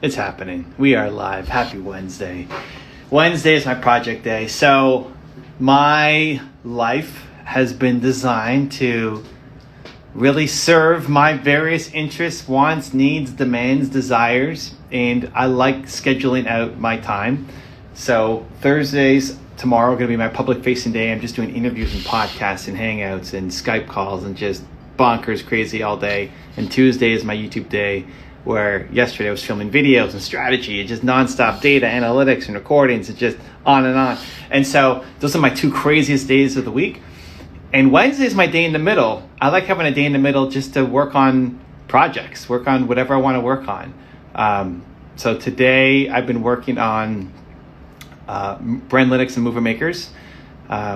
It's happening. We are live. Happy Wednesday. Wednesday is my project day. So my life has been designed to really serve my various interests, wants, needs, demands, desires, and I like scheduling out my time. So Thursdays, tomorrow, are going to be my public facing day. I'm just doing interviews and podcasts and hangouts and Skype calls and just bonkers crazy all day. And Tuesday is my YouTube day, where yesterday I was filming videos and strategy and just nonstop data analytics and recordings and just on and on. And so those are my two craziest days of the week. And Wednesday is my day in the middle. I like having a day in the middle just to work on projects, work on whatever I want to work on. So today I've been working on Brandlytics and Movement Makers.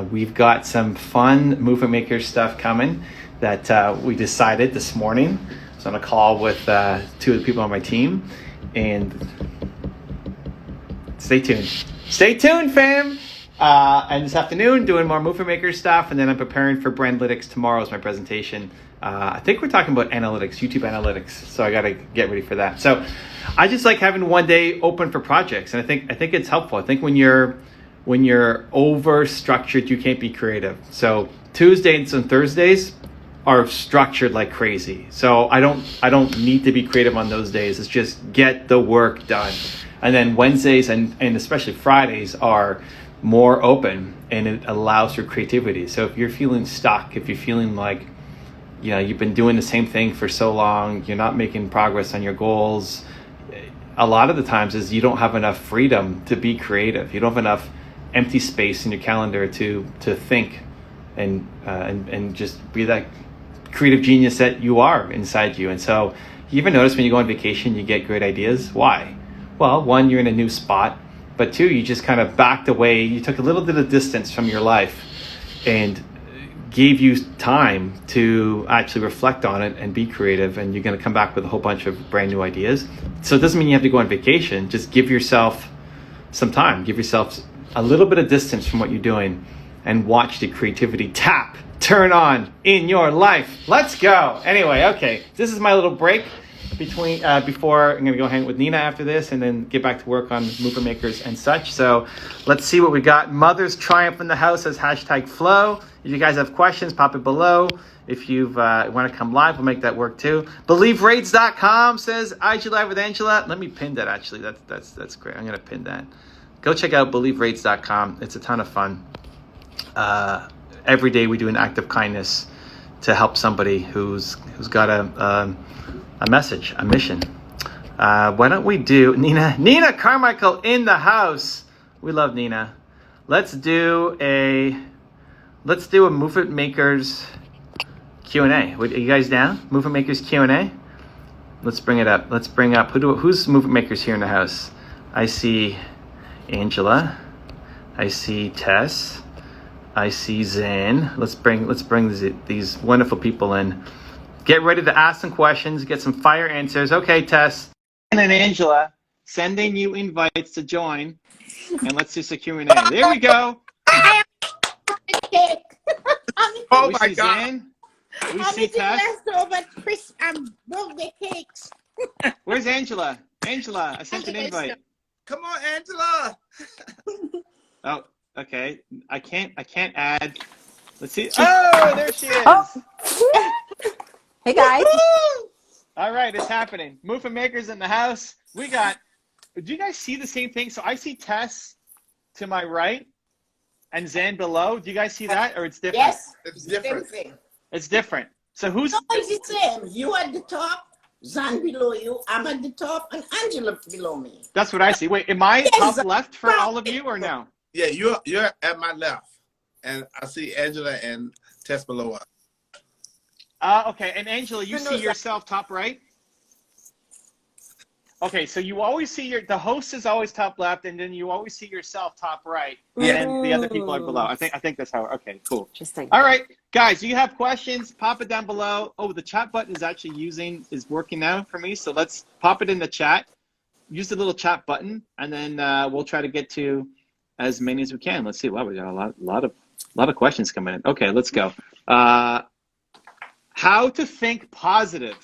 We've got some fun Movement Makers stuff coming that we decided this morning. So on a call with two of the people on my team, and stay tuned. Stay tuned, fam! And this afternoon, doing more Movement Maker stuff, and then I'm preparing for Brandlytics tomorrow as my presentation. I think we're talking about analytics, YouTube analytics, so I got to get ready for that. So I just like having one day open for projects, and I think it's helpful. I think when you're over structured, you can't be creative. So Tuesdays and Thursdays are structured like crazy. So I don't need to be creative on those days. It's just get the work done. And then Wednesdays and especially Fridays are more open, and it allows for creativity. So if you're feeling stuck, if you're feeling like, you've been doing the same thing for so long, you're not making progress on your goals, a lot of the times is you don't have enough freedom to be creative. You don't have enough empty space in your calendar to think and just be that creative genius that you are inside you. And so you ever notice when you go on vacation, you get great ideas? Why? Well, one, you're in a new spot, but two, you just kind of backed away. You took a little bit of distance from your life and gave you time to actually reflect on it and be creative, and you're going to come back with a whole bunch of brand new ideas. So it doesn't mean you have to go on vacation. Just give yourself some time. Give yourself a little bit of distance from what you're doing and watch the creativity turn on in your life. Let's go. Anyway, okay. This is my little break before I'm going to go hang with Nina after this and then get back to work on Movement Makers and such. So let's see what we got. Mother's Triumph in the house says #flow. If you guys have questions, pop it below. If you want to come live, we'll make that work too. BelieveRates.com says IG Live with Angela. Let me pin that actually. That's great. I'm going to pin that. Go check out BelieveRates.com. It's a ton of fun. Every day we do an act of kindness to help somebody who's got a message, a mission. Why don't we do Nina Carmichael in the house? We love Nina. Let's do a Movement Makers Q&A. Are you guys down? Movement Makers Q&A. Let's bring it up. Let's bring up who's Movement Makers here in the house. I see Angela. I see Tess. I see Zan. Let's bring these wonderful people in. Get ready to ask some questions, get some fire answers. Okay, Tess and Angela, sending you invites to join, and let's do some Q&A. There we go. Oh my God. Zan. We see Tess. Birthday cakes. Where's Angela? Angela, I sent an invite. Come on, Angela. Oh, okay. I can't add. Let's see. Oh, there she is. Oh. Hey guys. All right, it's happening. Movement Makers in the house. Do you guys see the same thing? So I see Tess to my right and Zan below. Do you guys see that, or it's different? Yes. It's different. It's different. So who's? No, it's the same. You at the top, Zan below you. I'm at the top, and Angela below me. That's what I see. Wait, am I top left for all of you or no? Yeah, you're at my left, and I see Angela and Tess below us. Okay, and Angela, you see yourself top right? Okay, so you always see the host is always top left, and then you always see yourself top right, and the other people are below. I think that's how. Okay, cool. Interesting. All right, guys, do you have questions? Pop it down below. Oh, the chat button is working now for me, so let's pop it in the chat. Use the little chat button, and then we'll try to get to as many as we can. Let's see. Wow, we got a lot of questions coming in. Okay, let's go. How to think positive.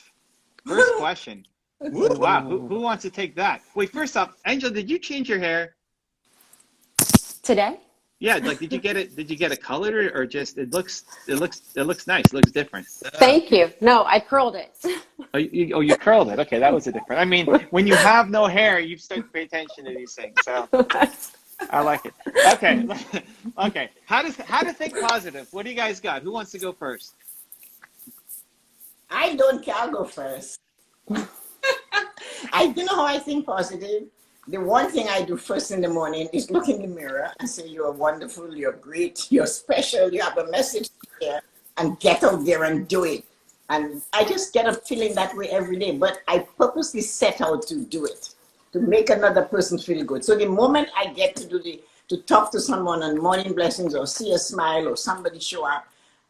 First question. Oh, wow. Who wants to take that? Wait, first off, Angela, did you change your hair? Today? Yeah, like did you get it? Did you get it colored or just it looks nice. It looks different. Thank you. No, I curled it. Oh, you curled it. Okay, that was a different. I mean, when you have no hair, you start to pay attention to these things. So I like it. Okay, okay. How to think positive? What do you guys got? Who wants to go first? I don't care. I'll go first. I do know how I think positive. The one thing I do first in the morning is look in the mirror and say, you're wonderful, you're great, you're special, you have a message here, and get out there and do it. And I just get up feeling that way every day, but I purposely set out to do it, to make another person feel good. So the moment I get to talk to someone on morning blessings or see a smile or somebody show up,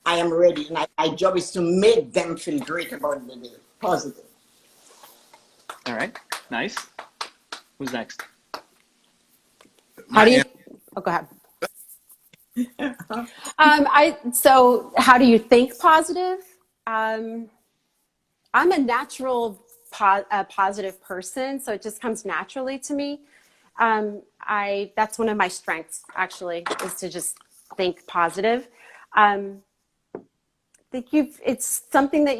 I am ready. And my job is to make them feel great about the day, positive. All right, nice. Who's next? How do you? Oh, go ahead. So how do you think positive? I'm a natural positive person, so it just comes naturally to me. That's one of my strengths, actually, is to just think positive. It's something that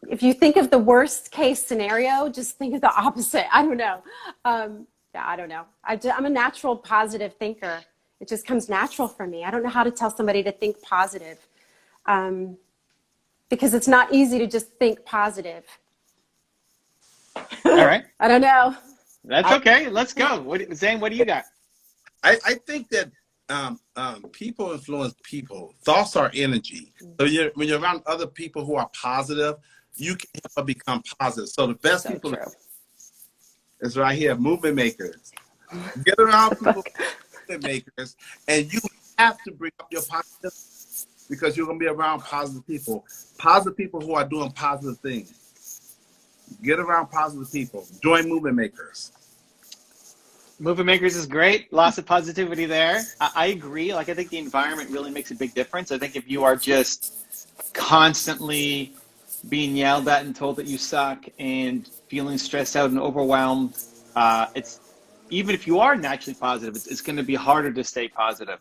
if you think of the worst case scenario, just think of the opposite. I don't know. Yeah, I don't know. I'm a natural positive thinker. It just comes natural for me. I don't know how to tell somebody to think positive, because it's not easy to just think positive. All right. I don't know. That's okay. Let's go. Zane, what do you got? I think that people influence people. Thoughts are energy. So when you're around other people who are positive, you can help become positive. So the best So people true. is right here, movement makers. Get around people, movement makers, and you have to bring up your positive because you're going to be around positive people who are doing positive things. Get around positive people. Join movement makers. Movement makers is great. Lots of positivity there. I agree. Like, I think the environment really makes a big difference. I think if you are just constantly being yelled at and told that you suck and feeling stressed out and overwhelmed, it's even if you are naturally positive, it's going to be harder to stay positive.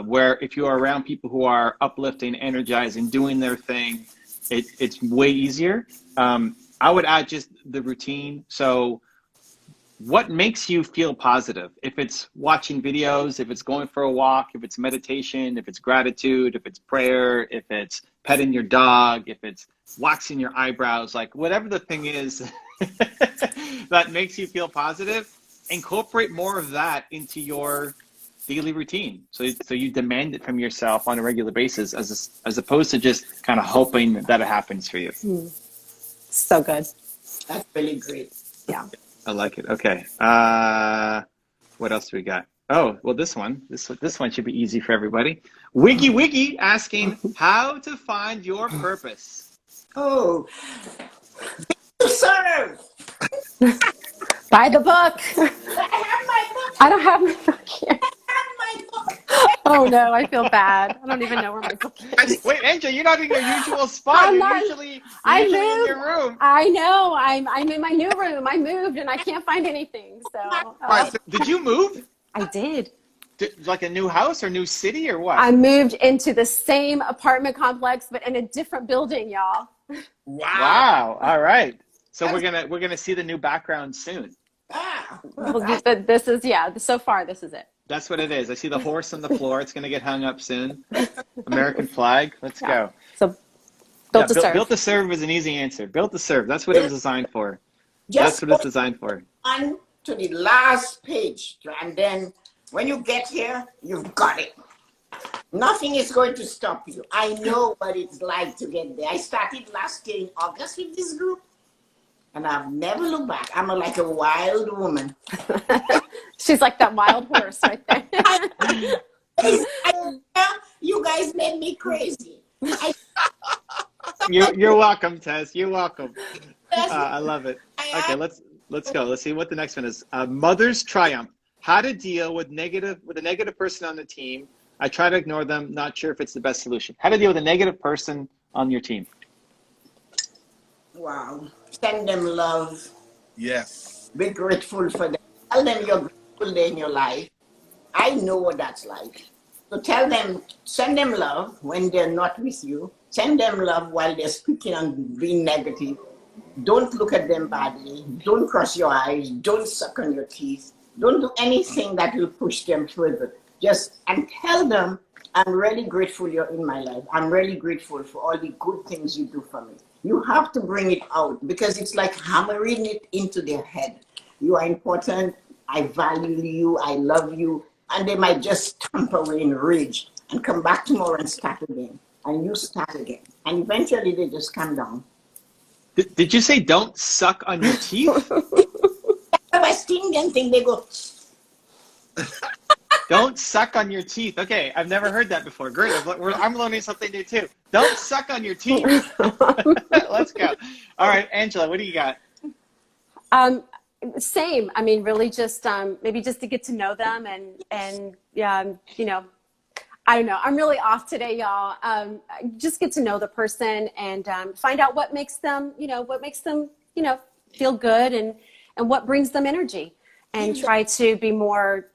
Where if you are around people who are uplifting, energizing, doing their thing, it's way easier. I would add just the routine. So what makes you feel positive? If it's watching videos, if it's going for a walk, if it's meditation, if it's gratitude, if it's prayer, if it's petting your dog, if it's waxing your eyebrows, like whatever the thing is that makes you feel positive, incorporate more of that into your daily routine. So you demand it from yourself on a regular basis as opposed to just kind of hoping that it happens for you. So good. That's really great. Yeah. I like it. Okay. What else do we got? Oh, well, this one should be easy for everybody. Wiggy asking how to find your purpose. Oh, to serve. Buy the book. I have my book. I don't have my book here. I have my book. Oh no, I feel bad. I don't even know where my book is. Wait, Angel, you're not in your usual spot. I'm You're not. usually I in moved. your room. I know. I'm in my new room. I moved and I can't find anything. So Did you move? I did. Like a new house or new city or what? I moved into the same apartment complex, but in a different building, y'all. Wow. All right. So we're gonna see the new background soon. Well, this is so far this is it. That's what it is. I see the horse on the floor. It's gonna get hung up soon. American flag. Let's go. So built to serve. Built to serve is an easy answer. Built to serve. That's what it was designed for. That's what it's designed for. On to the last page, and then when you get here, you've got it. Nothing is going to stop you. I know what it's like to get there. I started last year in August with this group, and I've never looked back. I'm like a wild woman. She's like that wild horse right there. You guys made me crazy. You're welcome, Tess. You're welcome. I love it. Okay, let's go. Let's see what the next one is. Mother's Triumph. How to deal with a negative person on the team. I try to ignore them. Not sure if it's the best solution. How to deal with a negative person on your team. Wow. Send them love. Yes. Be grateful for them. Tell them you're grateful they're in your life. I know what that's like. So tell them, send them love when they're not with you. Send them love while they're speaking and being negative. Don't look at them badly. Don't cross your eyes. Don't suck on your teeth. Don't do anything that will push them further. Just and tell them, I'm really grateful you're in my life. I'm really grateful for all the good things you do for me. You have to bring it out because it's like hammering it into their head. You are important. I value you. I love you. And they might just stamp away in rage and come back tomorrow and start again. And you start again. And eventually they just calm down. Did you say don't suck on your teeth? The West Indian thing, they go, Don't suck on your teeth. Okay, I've never heard that before. Great, I'm learning something new too. Don't suck on your teeth. Let's go. All right, Angela, what do you got? Same. I mean, really just maybe just to get to know them and you know, I don't know. I'm really off today, y'all. Just get to know the person and find out what makes them, feel good and what brings them energy, and try to be more,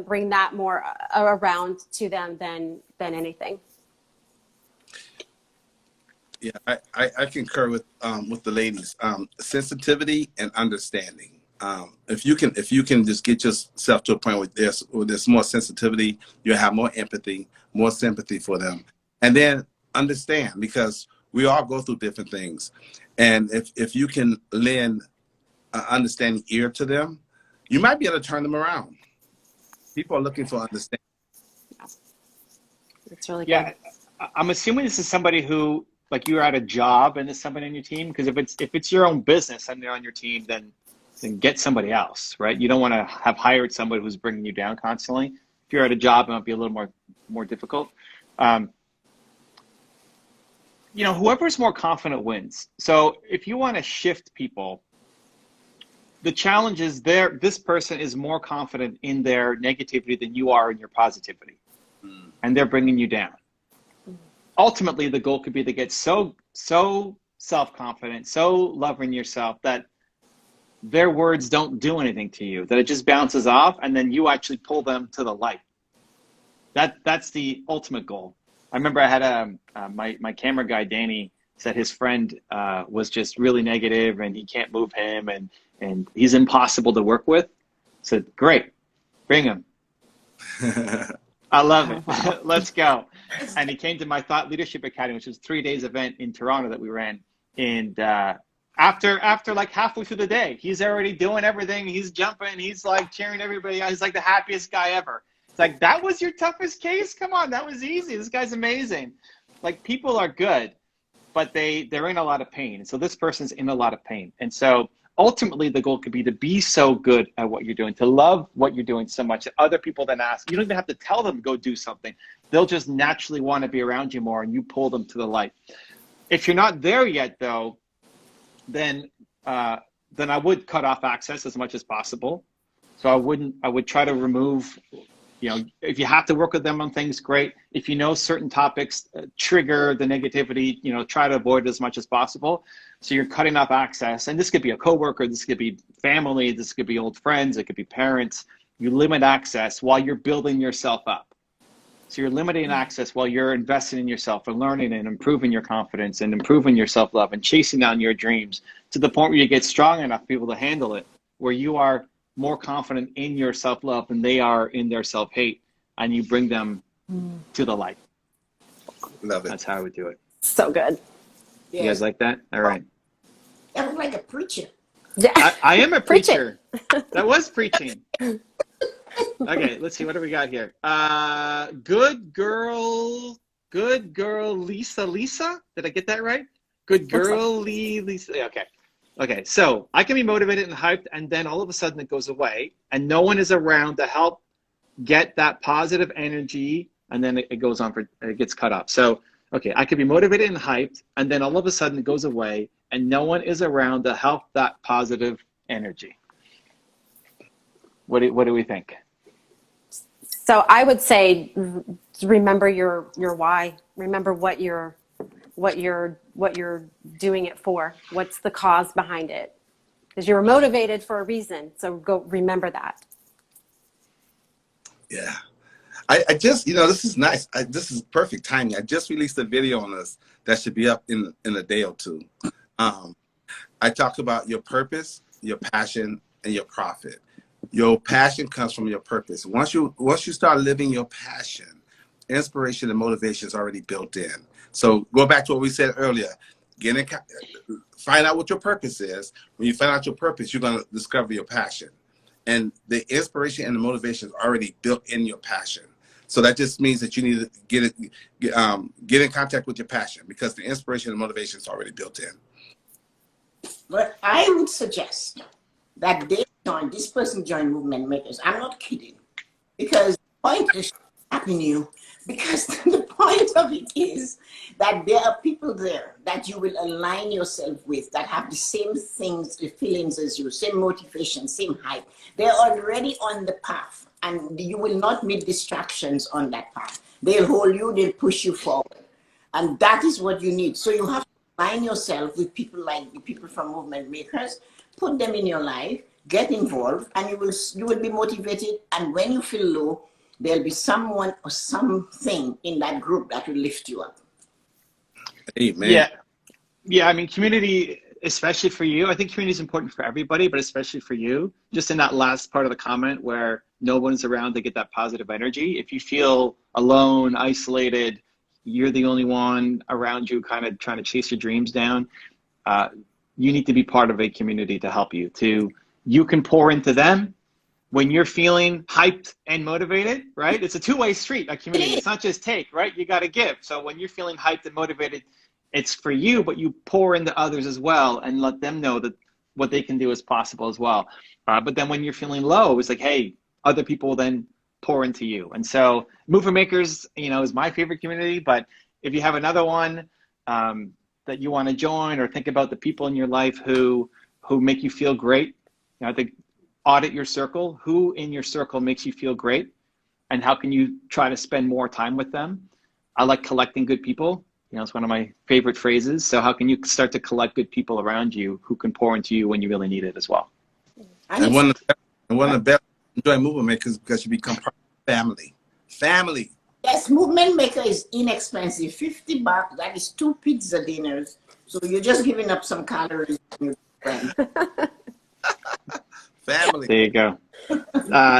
bring that more around to them than anything. Yeah, I concur with the ladies. Sensitivity and understanding. If you can just get yourself to a point where there's more sensitivity, you have more empathy, more sympathy for them, and then understand, because we all go through different things, and if you can lend an understanding ear to them, you might be able to turn them around. People are looking for understanding. It's really good. Yeah, I'm assuming this is somebody who, like, you're at a job and there's somebody on your team, because if it's your own business and they're on your team, then get somebody else, right? You don't want to have hired somebody who's bringing you down constantly. If you're at a job, it might be a little more difficult. Whoever's more confident wins. So if you want to shift people, the challenge is this person is more confident in their negativity than you are in your positivity, and they're bringing you down. Ultimately, the goal could be to get so self-confident, so loving yourself that their words don't do anything to you, that it just bounces off, and then you actually pull them to the light. That's the ultimate goal. I remember I had my camera guy, Danny, said his friend was just really negative and he can't move him and he's impossible to work with. I said, great, bring him. I love it. Let's go. And he came to my Thought Leadership Academy, which was a 3-day event in Toronto that we ran. And after like halfway through the day, he's already doing everything. He's jumping. He's like cheering everybody on. He's like the happiest guy ever. It's like, that was your toughest case? Come on, that was easy. This guy's amazing. Like, people are good, but they're in a lot of pain. So this person's in a lot of pain. And so ultimately the goal could be to be so good at what you're doing, to love what you're doing so much that other people then ask, you don't even have to tell them to go do something. They'll just naturally want to be around you more, and you pull them to the light. If you're not there yet, though, then I would cut off access as much as possible. So I would try to remove, if you have to work with them on things, great. If you know certain topics trigger the negativity, try to avoid it as much as possible. So you're cutting off access. And this could be a coworker, this could be family, this could be old friends, it could be parents. You limit access while you're building yourself up. So you're limiting access while you're investing in yourself and learning and improving your confidence and improving your self-love and chasing down your dreams to the point where you get strong enough to be able to handle it, where you are more confident in your self-love than they are in their self-hate, and you bring them to the light. Love it. That's how I would do it. So good. yes. You guys like that? All right. I look like a preacher. Yeah. I am a Preach it. preacher. That was preaching. Okay, let's see. What do we got here? Good girl, Lisa. Did I get that right? Good girl, Lisa. Okay. So I can be motivated and hyped, and then all of a sudden it goes away, and no one is around to help get that positive energy, and then it goes on it gets cut off. So, okay, I could be motivated and hyped, and then all of a sudden it goes away, and no one is around to help that positive energy. What do we think? So I would say remember your why. Remember what you're what you're doing it for. What's the cause behind it? Because you were motivated for a reason. So go remember that. Yeah. I just, this is nice. This is perfect timing. I just released a video on this that should be up in a day or two. I talk about your purpose, your passion, and your profit. Your passion comes from your purpose. Once you start living your passion, inspiration and motivation is already built in. So go back to what we said earlier. Find out what your purpose is. When you find out your purpose, you're going to discover your passion. And the inspiration and the motivation is already built in your passion. So that just means that you need to get in contact with your passion, because the inspiration and motivation is already built in. But I would suggest that this person join Movement Makers. I'm not kidding. Because the point is happening to you. Because the point of it is that there are people there that you will align yourself with that have the same things, the feelings as you, same motivation, same hype. They're already on the path, and you will not meet distractions on that path. They'll hold you, they'll push you forward. And that is what you need. So you have to align yourself with people like the people from Movement Makers, put them in your life, get involved, and you will be motivated. And when you feel low, there'll be someone or something in that group that will lift you up. Amen. Yeah. I mean, community, especially for you, I think community is important for everybody, but especially for you, just in that last part of the comment where no one's around to get that positive energy. If you feel alone, isolated, you're the only one around you kind of trying to chase your dreams down, you need to be part of a community to help you. You can pour into them when you're feeling hyped and motivated, right? It's a two-way street, a community. It's not just take, right? You got to give. So when you're feeling hyped and motivated, it's for you, but you pour into others as well and let them know that what they can do is possible as well. But then when you're feeling low, it's like, hey, other people then pour into you. And so Mover Makers, is my favorite community. But if you have another one that you want to join, or think about the people in your life who make you feel great, I think audit your circle. Who in your circle makes you feel great, and how can you try to spend more time with them? I like collecting good people. It's one of my favorite phrases. So how can you start to collect good people around you who can pour into you when you really need it as well? And one of the best enjoy Movement Makers because you become part of the family. Family. Yes, Movement Maker is inexpensive. $50, that is 2 pizza dinners. So you're just giving up some calories on your friend. Family. There you go.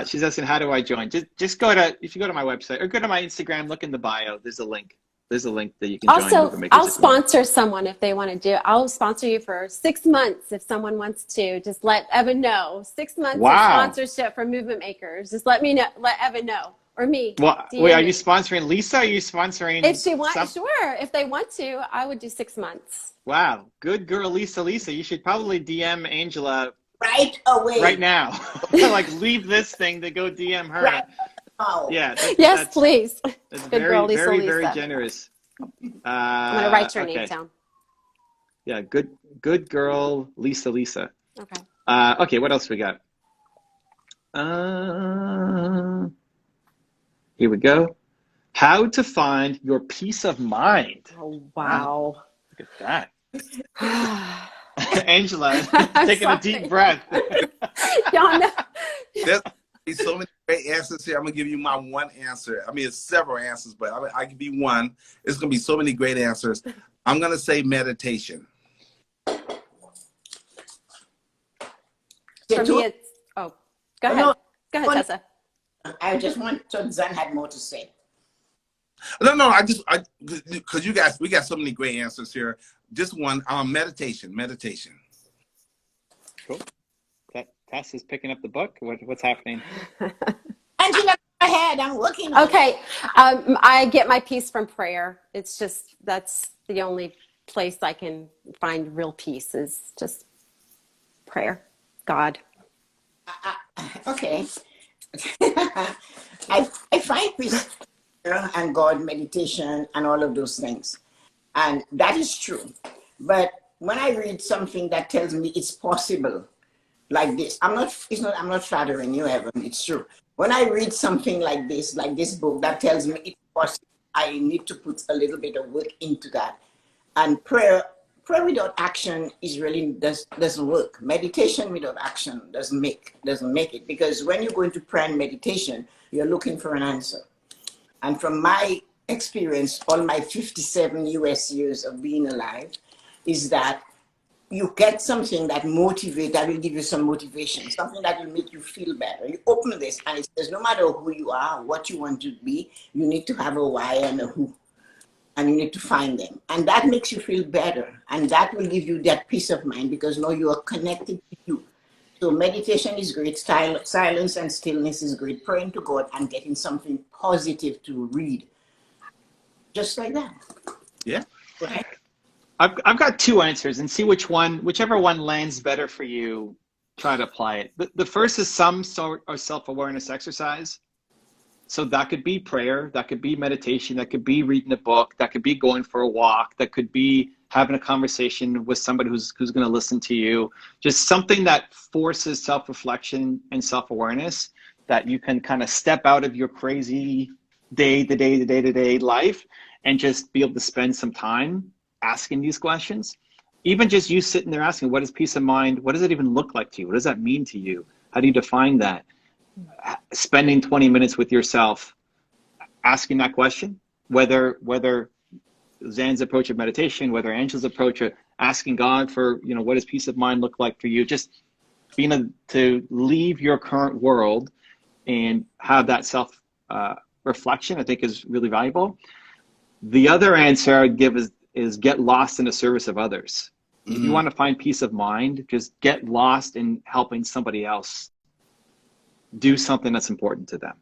She's asking, how do I join? Just if you go to my website or go to my Instagram, look in the bio. There's a link. There's a link that you can join. Also, I'll sponsor someone if they want to do it. I'll sponsor you for 6 months if someone wants to. Just let Evan know. 6 months of sponsorship for Movement Makers. Just let me know. Let Evan know. Or me. Well, wait, are you sponsoring Lisa? Are you sponsoring? If she wants, sure. If they want to, I would do 6 months. Wow. Good girl, Lisa. You should probably DM Angela right away. Right now. Like, leave this thing to go DM her. Right. Oh. Yeah. Yes, please. That's Good girl, Lisa. very generous. I'm going to write your name down. Yeah, good girl, Lisa. Okay. Okay, what else we got? Here we go. How to find your peace of mind. Oh, wow. Look at that. Angela, taking a deep breath. Y'all know. There's so many great answers here. I'm going to give you my one answer. I mean, it's several answers, but I can be one. It's going to be so many great answers. I'm going to say meditation. For me, it's... Oh, go ahead. No, go ahead, Tessa. I just want to... Zan had more to say. No, because we got so many great answers here. Just one, meditation. Cool. Tess is picking up the book. What's happening? Angela, go ahead. I'm working on Okay. I get my peace from prayer. It's just, that's the only place I can find real peace is just prayer. God. Okay. I find peace and God, meditation, and all of those things. And that is true. But when I read something that tells me it's possible, like this, I'm not flattering you, Evan, it's true. When I read something like this book that tells me it's possible, I need to put a little bit of work into that. And prayer without action is really doesn't work. Meditation without action doesn't make it, because when you go into prayer and meditation, you're looking for an answer. And from my experience, all my 57 US years of being alive, is that you get something that will give you some motivation, something that will make you feel better. You open this and it says, no matter who you are, what you want to be, you need to have a why and a who. And you need to find them. And that makes you feel better. And that will give you that peace of mind, because now you are connected to you. So meditation is great. Silence and stillness is great. Praying to God and getting something positive to read. Just like that. Yeah. Right? I've got two answers, and see whichever one lands better for you, try to apply it. The first is some sort of self-awareness exercise. So that could be prayer, that could be meditation, that could be reading a book, that could be going for a walk, that could be having a conversation with somebody who's going to listen to you. Just something that forces self-reflection and self-awareness, that you can kind of step out of your crazy day-to-day life and just be able to spend some time asking these questions. Even just you sitting there asking, what is peace of mind? What does it even look like to you? What does that mean to you? How do you define that? Spending 20 minutes with yourself asking that question, whether Zan's approach of meditation, whether Angela's approach of asking God for, what does peace of mind look like for you? Just being to leave your current world and have that self reflection, I think, is really valuable. The other answer I'd give is get lost in the service of others. If you want to find peace of mind, just get lost in helping somebody else do something that's important to them.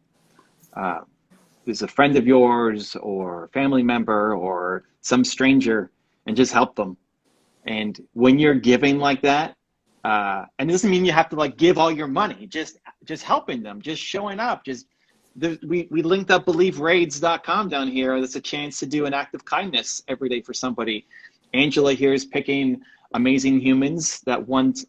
There's a friend of yours or a family member or some stranger, and just help them. And when you're giving like that, and it doesn't mean you have to give all your money, just helping them, just showing up. We linked up believeraids.com down here. That's a chance to do an act of kindness every day for somebody. Angela here is picking amazing humans that once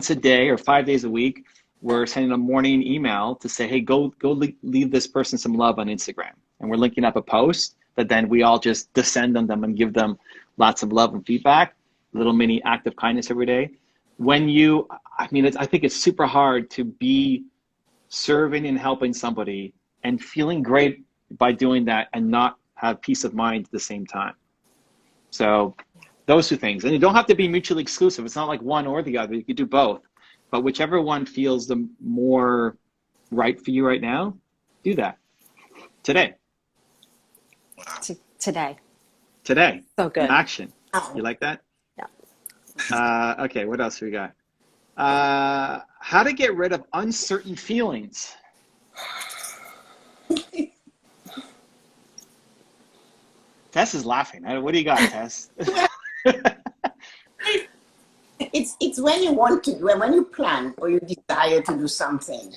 a day or 5 days a week, we're sending a morning email to say, hey, go leave this person some love on Instagram. And we're linking up a post that then we all just descend on them and give them lots of love and feedback, a little mini act of kindness every day. I think it's super hard to be serving and helping somebody and feeling great by doing that and not have peace of mind at the same time. So those two things. And you don't have to be mutually exclusive. It's not like one or the other. You could do both. But whichever one feels the more right for you right now, do that. Today. Today. So good. Action. You like that? Yeah. Okay, what else we got? How to get rid of uncertain feelings. Tess is laughing. What do you got, Tess? It's when you want to, when you plan or you desire to do something,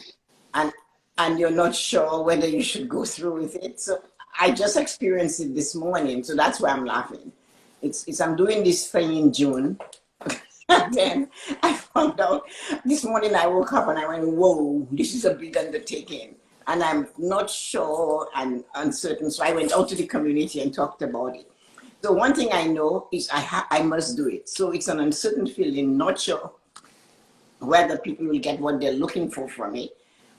and you're not sure whether you should go through with it. So I just experienced it this morning, so that's why I'm laughing. It's I'm doing this thing in June, and then I found out this morning. I woke up and I went, "Whoa, this is a big undertaking," and I'm not sure and uncertain. So I went out to the community and talked about it. So one thing I know is I must do it. So it's an uncertain feeling, not sure whether people will get what they're looking for from me,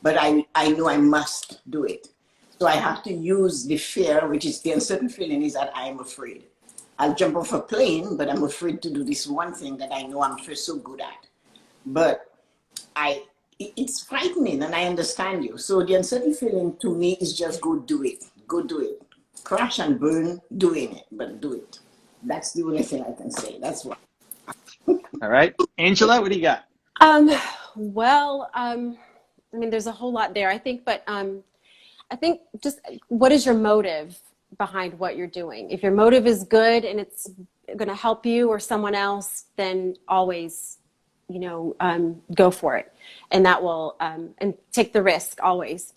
but I know I must do it. So I have to use the fear, which is the uncertain feeling, is that I am afraid. I'll jump off a plane, but I'm afraid to do this one thing that I know I'm so good at. But it's frightening, and I understand you. So the uncertain feeling to me is just go do it. Go do it. Crash and burn doing it, but do it. That's the only thing I can say. That's why. All right. Angela, what do you got? There's a whole lot there, I think, but I think just what is your motive behind what you're doing? If your motive is good and it's going to help you or someone else, then always, go for it. And that will, and take the risk always.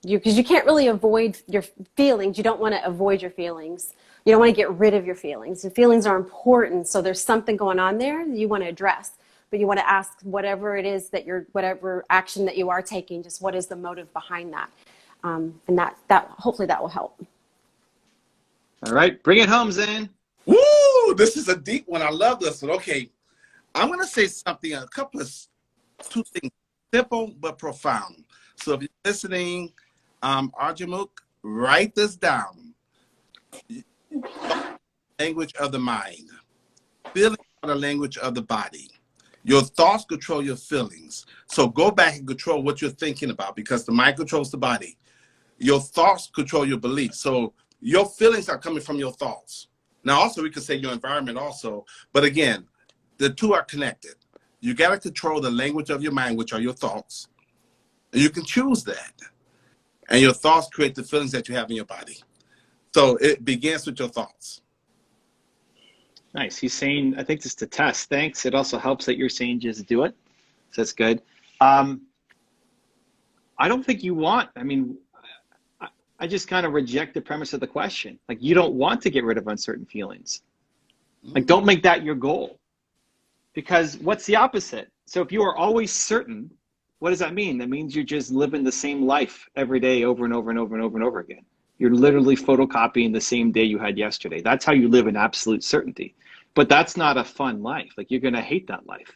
Because you can't really avoid your feelings. You don't want to avoid your feelings. You don't want to get rid of your feelings. Your feelings are important. So there's something going on there that you want to address. But you want to ask whatever it is that whatever action that you are taking, just what is the motive behind that? And that hopefully that will help. All right. Bring it home, Zan. Woo! Ooh, this is a deep one. I love this one. Okay, I'm going to say something, two things, simple but profound. So if you're listening, Arjamuk, write this down. Language of the mind. Feelings are the language of the body. Your thoughts control your feelings. So go back and control what you're thinking about, because the mind controls the body. Your thoughts control your beliefs. So your feelings are coming from your thoughts. Now, also, we could say your environment also. But again, the two are connected. You got to control the language of your mind, which are your thoughts. And you can choose that. And your thoughts create the feelings that you have in your body. So it begins with your thoughts. Nice. He's saying, I think this is the test. Thanks. It also helps that you're saying just do it. So that's good. I don't think you want, I just kind of reject the premise of the question. Like, you don't want to get rid of uncertain feelings. Like, don't make that your goal. Because what's the opposite? So if you are always certain, what does that mean? That means you're just living the same life every day over and over and over and over and over again. You're literally photocopying the same day you had yesterday. That's how you live in absolute certainty. But that's not a fun life. Like, you're going to hate that life.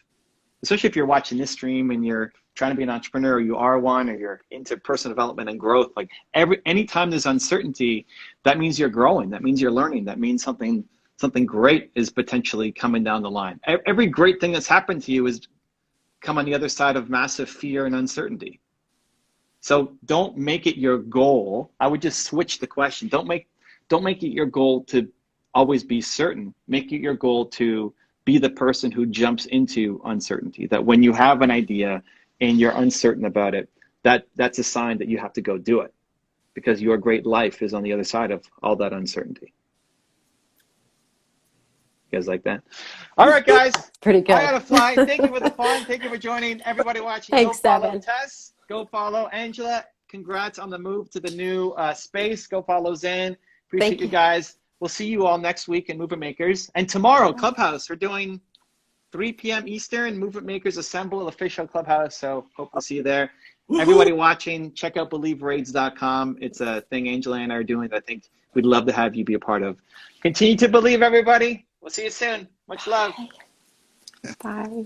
Especially if you're watching this stream and you're trying to be an entrepreneur, or you are one, or you're into personal development and growth. Like, anytime there's uncertainty, that means you're growing. That means you're learning. That means something great is potentially coming down the line. Every great thing that's happened to you has come on the other side of massive fear and uncertainty. So don't make it your goal. I would just switch the question. Don't make it your goal to always be certain. Make it your goal to be the person who jumps into uncertainty. That when you have an idea and you're uncertain about it, that's a sign that you have to go do it, because your great life is on the other side of all that uncertainty. You guys like that? All right, guys. Pretty good. I gotta fly. Thank you for the fun. Thank you for joining. Everybody watching, Thanks, go follow Evan. Tess. Go follow Angela. Congrats on the move to the new space. Go follow Zen. Appreciate Thank you you. guys. We'll see you all next week in Movement Makers. And tomorrow, Clubhouse. We're doing 3 p.m. Eastern. Movement Makers Assemble, official Clubhouse. So hope to see you there. Everybody watching, check out believeraids.com. It's a thing Angela and I are doing that I think we'd love to have you be a part of. Continue to believe, everybody. We'll see you soon. Much love. Bye.